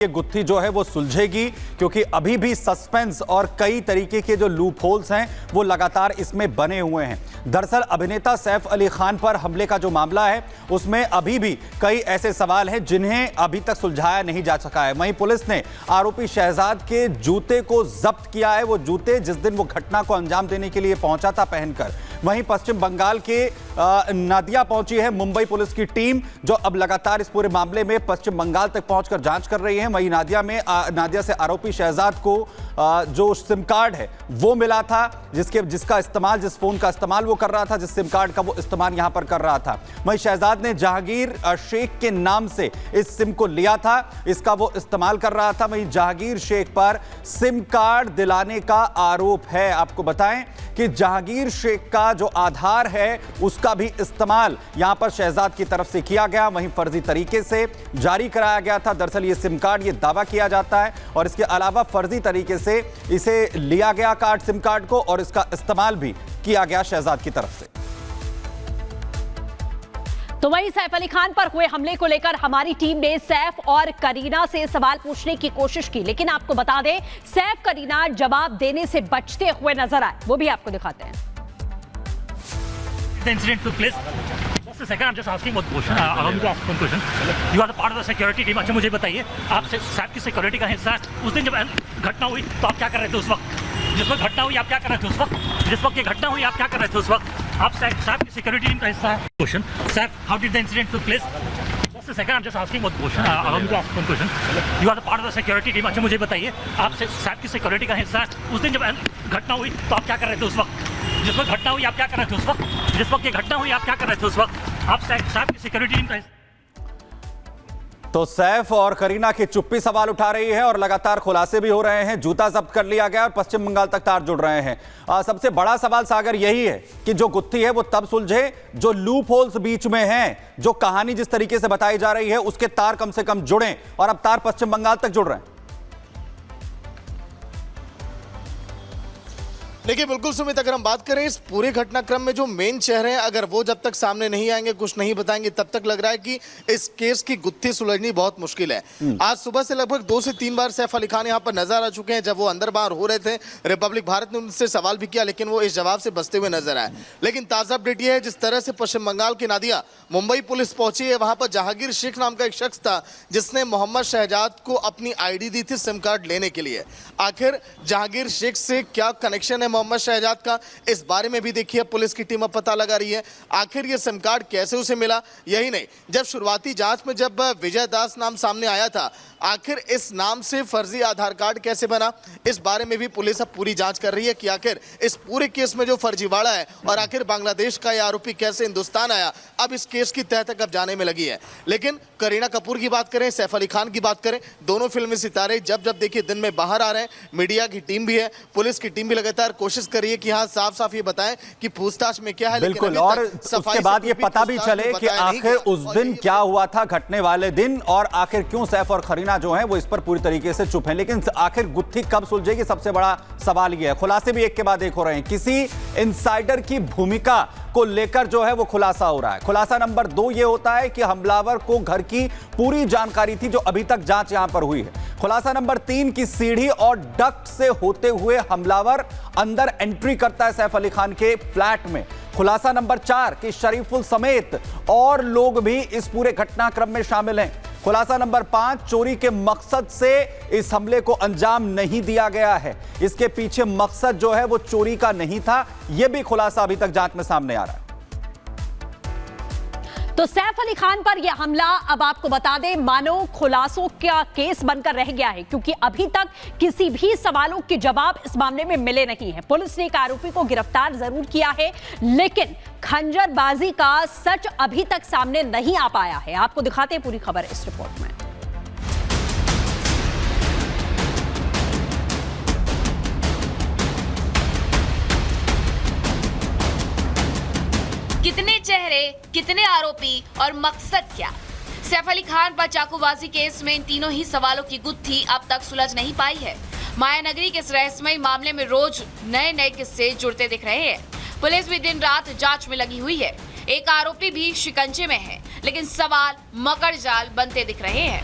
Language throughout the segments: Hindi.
ये गुत्थी जो है वो सुलझेगी, क्योंकि अभी भी सस्पेंस और कई तरीके के जो लूप होल्स हैं वो लगातार इसमें बने हुए हैं। दरअसल अभिनेता सैफ अली खान पर हमले का जो मामला है उसमें अभी भी कई ऐसे सवाल हैं जिन्हें अभी तक सुलझाया नहीं जा सका है। वहीं पुलिस ने आरोपी शहजाद के जूते को जब्त किया है, वो जूते जिस दिन वो घटना को अंजाम देने के लिए पहुंचा था पहनकर। वहीं पश्चिम बंगाल के नादिया पहुंची है मुंबई पुलिस की टीम, जो अब लगातार इस पूरे मामले में पश्चिम बंगाल तक पहुंचकर जांच कर रही है। वहीं नादिया से आरोपी शहजाद को जो सिम कार्ड है वो मिला था, जिसका इस्तेमाल, जिस फोन का इस्तेमाल वो कर रहा था, जिस सिम कार्ड का वो इस्तेमाल यहां पर कर रहा था। वहीं शहजाद ने जहांगीर शेख के नाम से इस सिम को लिया था, इसका वो इस्तेमाल कर रहा था। वहीं जहांगीर शेख पर सिम कार्ड दिलाने का आरोप है। आपको बताएं कि जहांगीर शेख का जो आधार है उसका भी इस्तेमाल यहां पर शहजाद की तरफ से किया गया, वहीं फर्जी तरीके से जारी कराया गया था। दरअसल ये सिम कार्ड, ये दावा किया जाता है, और इसके अलावा फर्जी तरीके से इसे लिया गया कार्ड, सिम कार्ड को, और इसका इस्तेमाल भी किया गया शहजाद की तरफ से। तो वहीं सैफ अली खान पर हुए हमले को लेकर हमारी टीम ने सैफ और करीना से सवाल पूछने की कोशिश की, लेकिन आपको बता दें सैफ करीना जवाब देने से बचते हुए नजर आए, वो भी आपको दिखाते हैं। The incident took place. Just a second, I'm just asking one question. Allow me to ask one question. You are the part of the security team. अच्छा मुझे बताइए, आप सैफ की सिक्योरिटी का हिस्सा है। उस दिन जब घटना हुई तो आप क्या कर रहे थे उस वक्त? जिस वक्त घटना हुई आप क्या कर रहे थे उस वक्त? जिस वक्त ये घटना हुई आप क्या कर रहे थे उस वक्त? आप सैफ की सिक्योरिटी टीम का हिस्सा है। Question. Sir, how did the incident took place? Just a second, I'm just asking one question. Allow me to ask one question. You are the part of the security team. अच्छा मुझे बताइए, आप सैफ की सिक्योरिटी का हिस्सा है। उस दिन जब घटना हुई तो आप क्या कर रहे थे उस वक्त? जिस वक्त घटना हुई आप क्या कर रहे थे उस वक्त? जिस वक्त ये घटना हुई आप क्या कर रहे थे उस वक्त? आप सैफ की सिक्योरिटी टीम का। तो सैफ और करीना की चुप्पी सवाल उठा रही है और लगातार खुलासे भी हो रहे हैं। जूता जब्त कर लिया गया और पश्चिम बंगाल तक तार जुड़ रहे हैं। सबसे बड़ा सवाल सागर यही है कि जो गुत्थी है वो तब सुलझे जो लूप होल्स बीच में हैं, जो कहानी जिस तरीके से बताई जा रही है उसके तार कम से कम जुड़ें, और अब तार पश्चिम बंगाल तक जुड़ रहे हैं। देखिए बिल्कुल सुमित, अगर हम बात करें इस पूरे घटनाक्रम में जो मेन चेहरे हैं, अगर वो जब तक सामने नहीं आएंगे, कुछ नहीं बताएंगे, तब तक लग रहा है कि इस केस की गुत्थी सुलझनी बहुत मुश्किल है। आज सुबह से लगभग 2 से 3 बार सैफ अली खान यहाँ पर नजर आ चुके हैं। जब वो अंदर बाहर हो रहे थे, रिपब्लिक भारत ने उनसे सवाल भी किया, लेकिन वो इस जवाब से बचते हुए नजर आए। लेकिन ताजा अपडेट ये है, जिस तरह से पश्चिम बंगाल की नादिया मुंबई पुलिस पहुंची है, वहां पर जहांगीर शेख नाम का एक शख्स था जिसने मोहम्मद शहजाद को अपनी ID दी थी सिम कार्ड लेने के लिए। आखिर जहांगीर शेख से क्या कनेक्शन है मोहम्मद शहजाद का, इस बारे में भी देखिए पुलिस की टीम अब पता लगा रही है। आखिर ये सिम कार्ड कैसे उसे मिला, यही नहीं, जब शुरुआती जांच में जब विजय दास नाम सामने आया था, आखिर इस नाम से फर्जी आधार कार्ड कैसे बना, इस बारे में भी पुलिस अब पूरी जांच कर रही है कि आखिर इस पूरे केस में जो फर्जीवाड़ा है और आखिर बांग्लादेश का यह आरोपी कैसे हिंदुस्तान आया, अब इस केस की तह तक अब जाने में लगी है। लेकिन करीना कपूर की बात करें, सैफ अली खान की बात करें, दोनों फिल्मी सितारे जब जब देखिए दिन में बाहर आ रहे हैं, मीडिया की टीम भी है, पुलिस की टीम भी लगातार कोशिश कर रही है कि हाँ साफ साफ ये बताएं कि पूछताछ में क्या है। बिल्कुल, और उसके बाद ये पता भी चले कि आखिर उस दिन क्या हुआ था, घटने वाले दिन, और आखिर क्यों सैफ और करीना जो है वो इस पर पूरी तरीके से चुप है। लेकिन आखिर गुत्थी कब सुलझेगी, सबसे बड़ा सवाल ये है। खुलासे भी एक के बाद एक हो रहे हैं। किसी इनसाइडर की भूमिका को लेकर जो है वो खुलासा हो रहा है। खुलासा नंबर 2 ये होता है कि हमलावर को घर की पूरी जानकारी थी, जो अभी तक जांच यहां पर हुई है। खुलासा नंबर 3 की सीढ़ी और डक्ट से होते हुए हमलावर अंदर एंट्री करता है सैफ अली खान के फ्लैट में। खुलासा नंबर 4 कि शरीफुल समेत और लोग भी इस पूरे घटनाक्रम में शामिल हैं। खुलासा नंबर 5 चोरी के मकसद से इस हमले को अंजाम नहीं दिया गया है, इसके पीछे मकसद जो है वो चोरी का नहीं था। यह भी खुलासा अभी तक जांच में सामने आ रहा है। तो सैफ अली खान पर यह हमला अब आपको बता दें मानो खुलासों का केस बनकर रह गया है, क्योंकि अभी तक किसी भी सवालों के जवाब इस मामले में मिले नहीं है। पुलिस ने एक आरोपी को गिरफ्तार जरूर किया है, लेकिन खंजरबाजी का सच अभी तक सामने नहीं आ पाया है। आपको दिखाते हैं पूरी खबर इस रिपोर्ट में। कितने चेहरे, कितने आरोपी और मकसद क्या? सैफ अली खान पर चाकूबाजी केस में इन तीनों ही सवालों की गुत्थी अब तक सुलझ नहीं पाई है। मायानगरी के इस रहस्यमयी मामले में रोज नए नए किस्से जुड़ते दिख रहे हैं। पुलिस भी दिन रात जांच में लगी हुई है। एक आरोपी भी शिकंजे में है, लेकिन सवाल मकर जाल बनते दिख रहे हैं।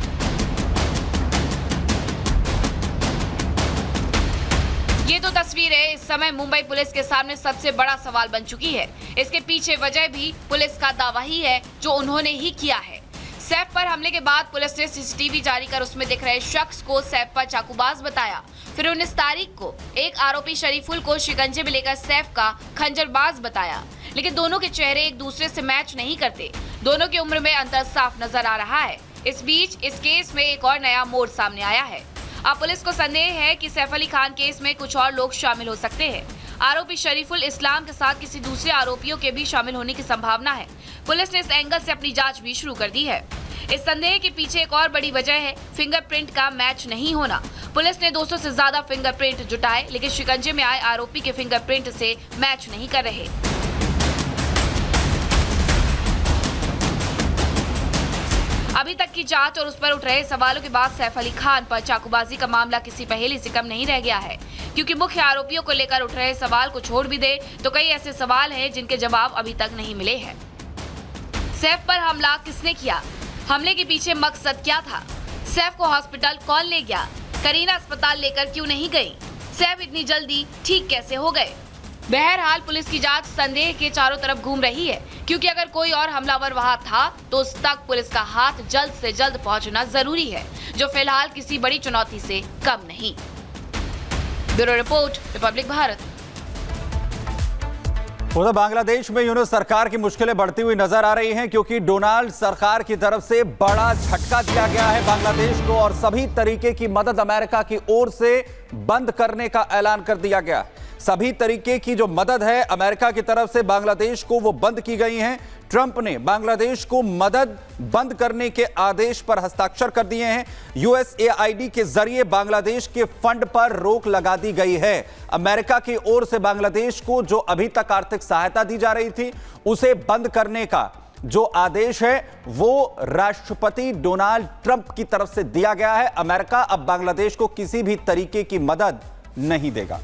तस्वीरें इस समय मुंबई पुलिस के सामने सबसे बड़ा सवाल बन चुकी है। इसके पीछे वजह भी पुलिस का दावा ही है जो उन्होंने ही किया है। सैफ पर हमले के बाद पुलिस ने सीसीटीवी जारी कर उसमें दिख रहे शख्स को सैफ पर चाकूबाज बताया। फिर 19 तारीख को एक आरोपी शरीफुल को शिकंजे में लेकर सैफ का खंजरबाज बताया, लेकिन दोनों के चेहरे एक दूसरे से मैच नहीं करते। दोनों की उम्र में अंतर साफ नजर आ रहा है। इस बीच इस केस में एक और नया मोड़ सामने आया है। अब पुलिस को संदेह है कि सैफ अली खान केस में कुछ और लोग शामिल हो सकते हैं। आरोपी शरीफुल इस्लाम के साथ किसी दूसरे आरोपियों के भी शामिल होने की संभावना है। पुलिस ने इस एंगल से अपनी जांच भी शुरू कर दी है। इस संदेह के पीछे एक और बड़ी वजह है फिंगरप्रिंट का मैच नहीं होना। पुलिस ने 200 से ज्यादा फिंगरप्रिंट जुटाए, लेकिन शिकंजे में आए आरोपी के फिंगरप्रिंट से मैच नहीं कर रहे। अभी तक की जांच और उस पर उठ रहे सवालों के बाद सैफ अली खान पर चाकूबाजी का मामला किसी पहेली से कम नहीं रह गया है, क्योंकि मुख्य आरोपियों को लेकर उठ रहे सवाल को छोड़ भी दे तो कई ऐसे सवाल हैं जिनके जवाब अभी तक नहीं मिले हैं। सैफ पर हमला किसने किया? हमले के पीछे मकसद क्या था? सैफ को हॉस्पिटल कौन ले गया? करीना अस्पताल लेकर क्यों नहीं गई? सैफ इतनी जल्दी ठीक कैसे हो गए? बहरहाल पुलिस की जांच संदेह के चारों तरफ घूम रही है, क्योंकि अगर कोई और हमलावर वहां था तो उस तक पुलिस का हाथ जल्द से जल्द पहुंचना जरूरी है, जो फिलहाल किसी बड़ी चुनौती से कम नहीं। Bureau report, Republic Bharat. उधर बांग्लादेश में यूनुस सरकार की मुश्किलें बढ़ती हुई नजर आ रही हैं, क्योंकि डोनाल्ड सरकार की तरफ से बड़ा झटका दिया गया है बांग्लादेश को और सभी तरीके की मदद अमेरिका की ओर से बंद करने का ऐलान कर दिया गया। सभी तरीके की जो मदद है अमेरिका की तरफ से बांग्लादेश को वो बंद की गई हैं। ट्रंप ने बांग्लादेश को मदद बंद करने के आदेश पर हस्ताक्षर कर दिए हैं। यूएसएआईडी के जरिए बांग्लादेश के फंड पर रोक लगा दी गई है। अमेरिका की ओर से बांग्लादेश को जो अभी तक आर्थिक सहायता दी जा रही थी उसे बंद करने का जो आदेश है वो राष्ट्रपति डोनाल्ड ट्रंप की तरफ से दिया गया है। अमेरिका अब बांग्लादेश को किसी भी तरीके की मदद नहीं देगा।